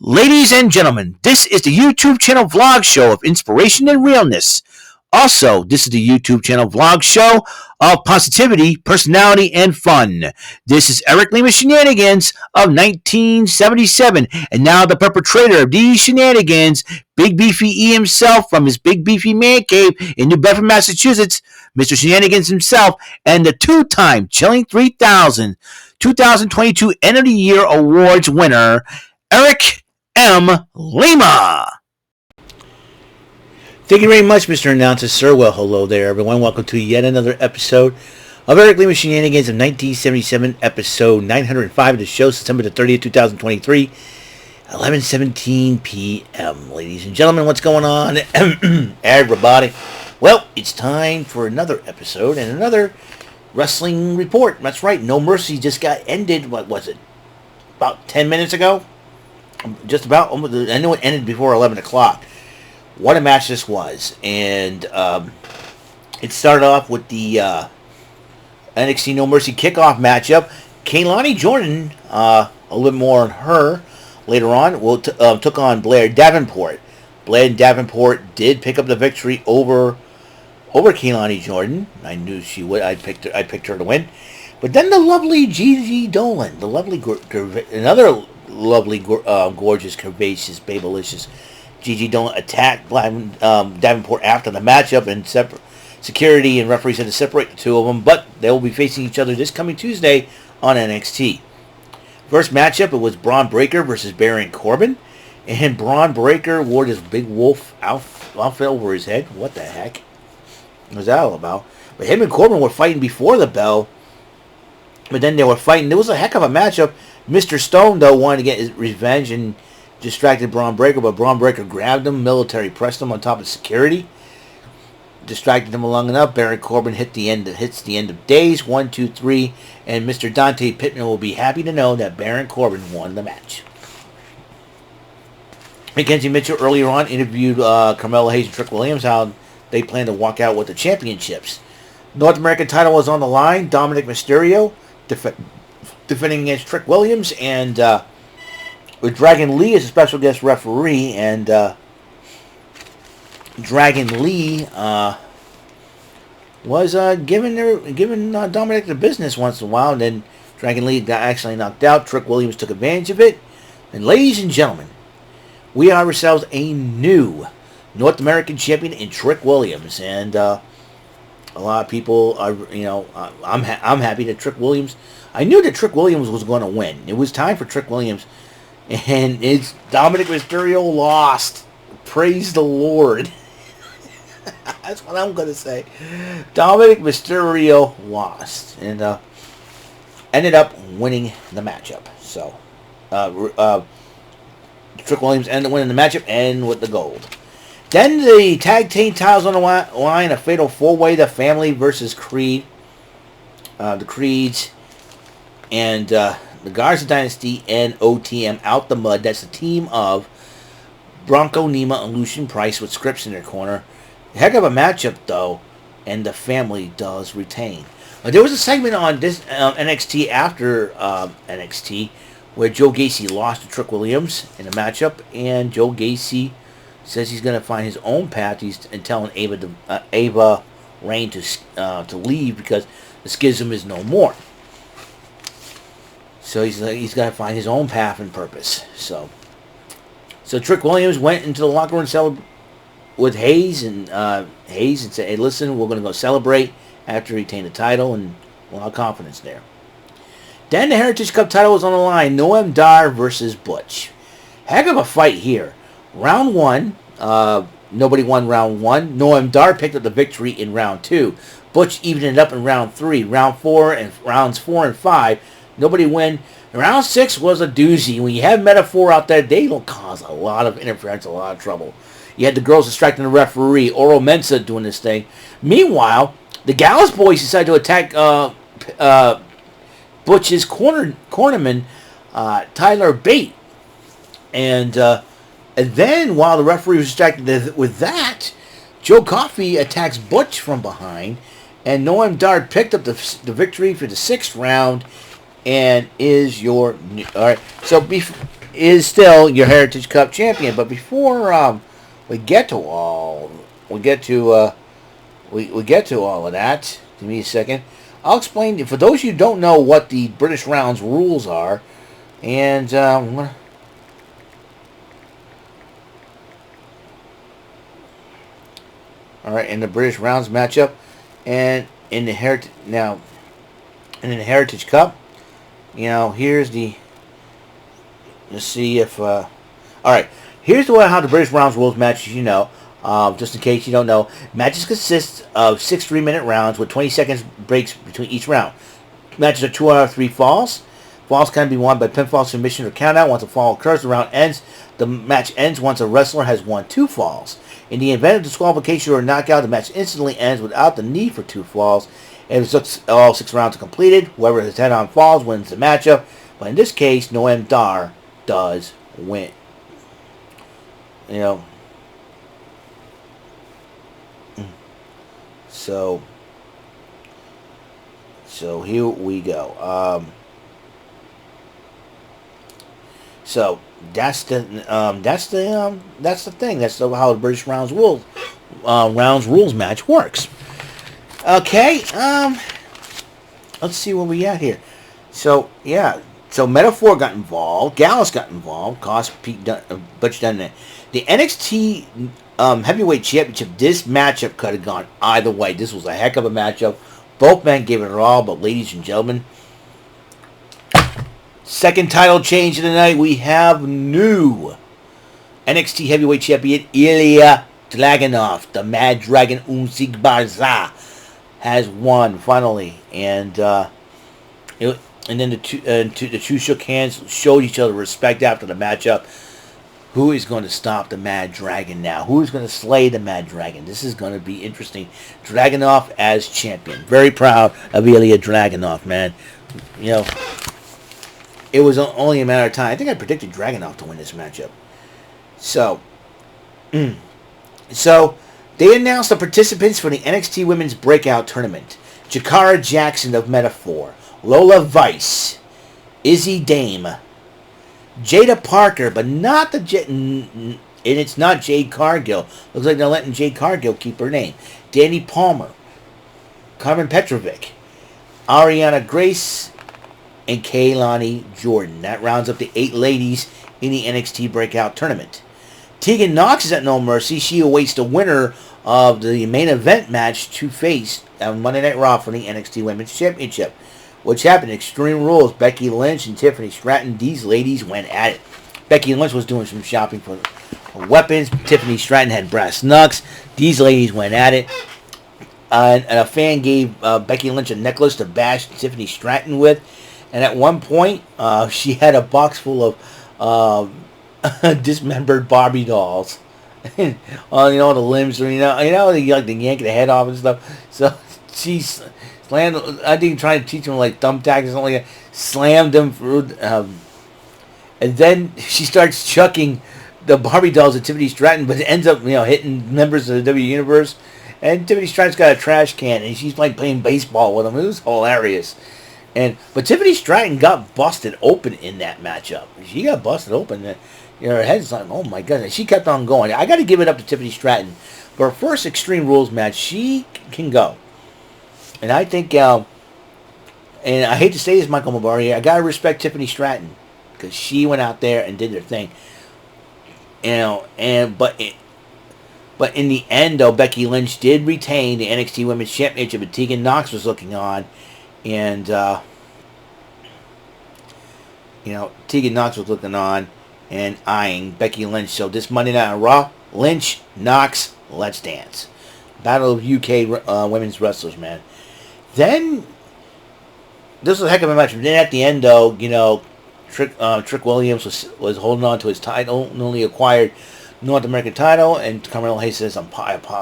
Ladies and gentlemen, this is the YouTube channel vlog show of inspiration and realness. Also, this is the YouTube channel vlog show of positivity, personality, and fun. This is Eric Lima Shenanigans of 1977, and now the perpetrator of these shenanigans, Big Beefy E himself from his Big Beefy Man Cave in New Bedford, Massachusetts, Mr. Shenanigans himself, and the two-time Chilling 3000 2022 End of the Year Awards winner, Eric M. Lima. Thank you very much, Mr. Announcer, sir. Well, hello there, everyone. Welcome to yet another episode of Eric Lima Shenanigans of 1977, episode 905 of the show, September the 30th, 2023, 11:17 p.m. Ladies and gentlemen, what's going on, everybody? Well, it's time for another episode and another wrestling report. That's right, No Mercy just got ended, what was it, about 10 minutes ago? Just about, I know it ended before 11 o'clock. What a match this was. And it started off with the NXT No Mercy kickoff matchup. Kaylani Jordan, a little more on her later on, took on Blair Davenport. Blair Davenport did pick up the victory over Kaylani Jordan. I knew she would. I picked her to win. But then the lovely Gigi Dolan, another lovely, gorgeous, curvaceous, babylicious Gigi Dolan attacked Davenport after the matchup, and security and referees had to separate the two of them, but they will be facing each other this coming Tuesday on NXT. First matchup, it was Braun Breaker versus Baron Corbin, and Braun Breaker wore this big wolf outfit over his head. What the heck was that all about? But him and Corbin were fighting before the bell, but then they were fighting. It was a heck of a matchup. Mr. Stone, though, wanted to get his revenge and distracted Braun Breaker, but Braun Breaker grabbed him, military pressed him on top of security, distracted him long enough. Baron Corbin hits the end of days, 1, 2, 3, and Mr. Dante Pittman will be happy to know that Baron Corbin won the match. Mackenzie Mitchell earlier on interviewed Carmelo Hayes and Trick Williams how they plan to walk out with the championships. North American title was on the line. Dominic Mysterio defending against Trick Williams, and with Dragon Lee as a special guest referee, and Dragon Lee was giving Dominic the business once in a while, and then Dragon Lee got actually knocked out. Trick Williams took advantage of it, and ladies and gentlemen, we have ourselves a new North American champion in Trick Williams, and a lot of people are, I'm happy that Trick Williams. I knew that Trick Williams was going to win. It was time for Trick Williams, and it's Dominic Mysterio lost. Praise the Lord. That's what I'm going to say. Dominic Mysterio lost, and ended up winning the matchup. So, Trick Williams ended up winning the matchup and with the gold. Then the tag team titles on the line, a fatal four-way, the Family versus Creed. The Creeds and the Garza Dynasty and OTM out the mud. That's the team of Bronco Nima and Lucian Price with Scripps in their corner. Heck of a matchup, though, and the Family does retain. There was a segment on this NXT after NXT where Joe Gacy lost to Trick Williams in a matchup, and Joe Gacy says he's going to find his own path. He's telling Ava Rain to leave because the schism is no more. So he's got to find his own path and purpose. So Trick Williams went into the locker room with Hayes and said, "Hey, listen, we're going to go celebrate after he retained the title," and a lot of confidence there. Then the Heritage Cup title was on the line. Noam Dar versus Butch. Heck of a fight here. Round 1, nobody won round 1. Noam Dar picked up the victory in round 2. Butch evened it up in round 3. Round 4 and rounds 4 and 5, nobody win. Round 6 was a doozy. When you have Metaphor out there, they will cause a lot of interference, a lot of trouble. You had the girls distracting the referee, Oro Mensah doing this thing. Meanwhile, the Gallus boys decided to attack Butch's cornerman, Tyler Bate. And then, while the referee was distracted with that, Joe Coffey attacks Butch from behind, and Noam Dar picked up the victory for the 6th round, and is your... All right, so is still your Heritage Cup champion. But before we get to all we get to all of that, give me a second. I'll explain for those of you who don't know what the British Rounds rules are, and all right, in the British Rounds matchup, and in the Heritage Cup, here's the. Let's see if. All right, here's how the British Rounds rules matches. Just in case you don't know, matches consist of 6 3-minute rounds with 20 seconds breaks between each round. Matches are 2 out of 3 falls. Falls can be won by pinfall, submission, or countout. Once a fall occurs, the round ends. The match ends once a wrestler has won 2 falls. In the event of disqualification or knockout, the match instantly ends without the need for 2 falls. If all 6 rounds are completed, whoever has 10 on falls wins the matchup. But in this case, Noam Dar does win. So here we go. So that's the thing. That's how the British Rounds rules match works. Okay. Let's see where we at here. So yeah. So Metaphor got involved. Gallus got involved. Cost Pete Butch done that. The NXT Heavyweight Championship. This matchup could have gone either way. This was a heck of a matchup. Both men gave it all. But ladies and gentlemen, second title change of the night. We have new NXT Heavyweight Champion Ilya Dragunov. The Mad Dragon Usyk Barza has won finally, and then the two shook hands, showed each other respect after the matchup. Who is going to stop the Mad Dragon now? Who is going to slay the Mad Dragon? This is going to be interesting. Dragunov as champion. Very proud of Ilya Dragunov, man. It was only a matter of time. I think I predicted Dragunov to win this matchup. So they announced the participants for the NXT Women's Breakout Tournament. Jakara Jackson of Metaphor. Lola Vice, Izzy Dame, Jada Parker, but not and it's not Jade Cargill. Looks like they're letting Jade Cargill keep her name. Danny Palmer, Carmen Petrovic, Ariana Grace, and Kaylani Jordan. That rounds up the 8 ladies in the NXT Breakout Tournament. Tegan Nox is at No Mercy. She awaits the winner of the main event match to face on Monday Night Raw for the NXT Women's Championship. Which happened? Extreme Rules. Becky Lynch and Tiffany Stratton. These ladies went at it. Becky Lynch was doing some shopping for weapons. Tiffany Stratton had brass knucks. These ladies went at it. And a fan gave Becky Lynch a necklace to bash Tiffany Stratton with. And at one point, she had a box full of dismembered Barbie dolls. The limbs, you like to yank the head off and stuff. So she's slammed. I think trying to teach them like thumbtacks or something like that. Slammed them through, and then she starts chucking the Barbie dolls at Tiffany Stratton, but it ends up hitting members of the W Universe. And Tiffany Stratton's got a trash can, and she's like playing baseball with them. It was hilarious. But Tiffany Stratton got busted open in that matchup. She got busted open. Her head's like, oh my goodness. She kept on going. I got to give it up to Tiffany Stratton. For her first Extreme Rules match, she can go. And I think, and I hate to say this, Michael Mabari, I got to respect Tiffany Stratton. Because she went out there and did her thing. But in the end, though, Becky Lynch did retain the NXT Women's Championship, and Tegan Nox was looking on. And, Tegan Nox was looking on and eyeing Becky Lynch. So this Monday Night on Raw, Lynch, Nox, let's dance. Battle of UK women's wrestlers, man. Then, this was a heck of a match. Then at the end, though, Trick Williams was holding on to his title, newly acquired North American title, and Carmelo Hayes says, I'm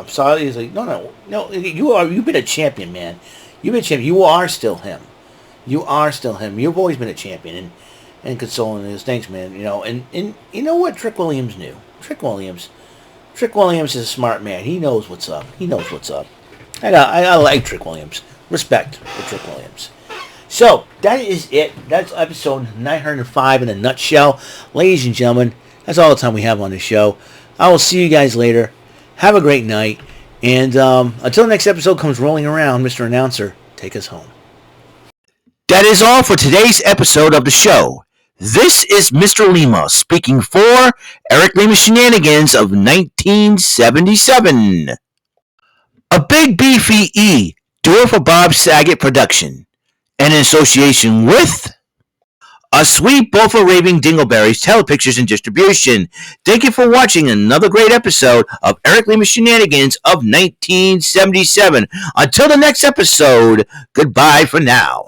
sorry. He's like, no, you've been a champion, man. You've been a champion. You are still him. You are still him. You've always been a champion, and consoling his thanks, man. And you know what Trick Williams knew? Trick Williams is a smart man. He knows what's up. I like Trick Williams. Respect for Trick Williams. So, that is it. That's episode 905 in a nutshell. Ladies and gentlemen, that's all the time we have on the show. I will see you guys later. Have a great night. And until the next episode comes rolling around, Mr. Announcer, take us home. That is all for today's episode of the show. This is Mr. Lima speaking for Eric Lima Shenanigans of 1977. A Big Beefy E, do it for Bob Saget production. And in association with A Sweet Bowl for Raving Dingleberries Telepictures and Distribution. Thank you for watching another great episode of Eric Lima Shenanigans of 1977. Until the next episode, goodbye for now.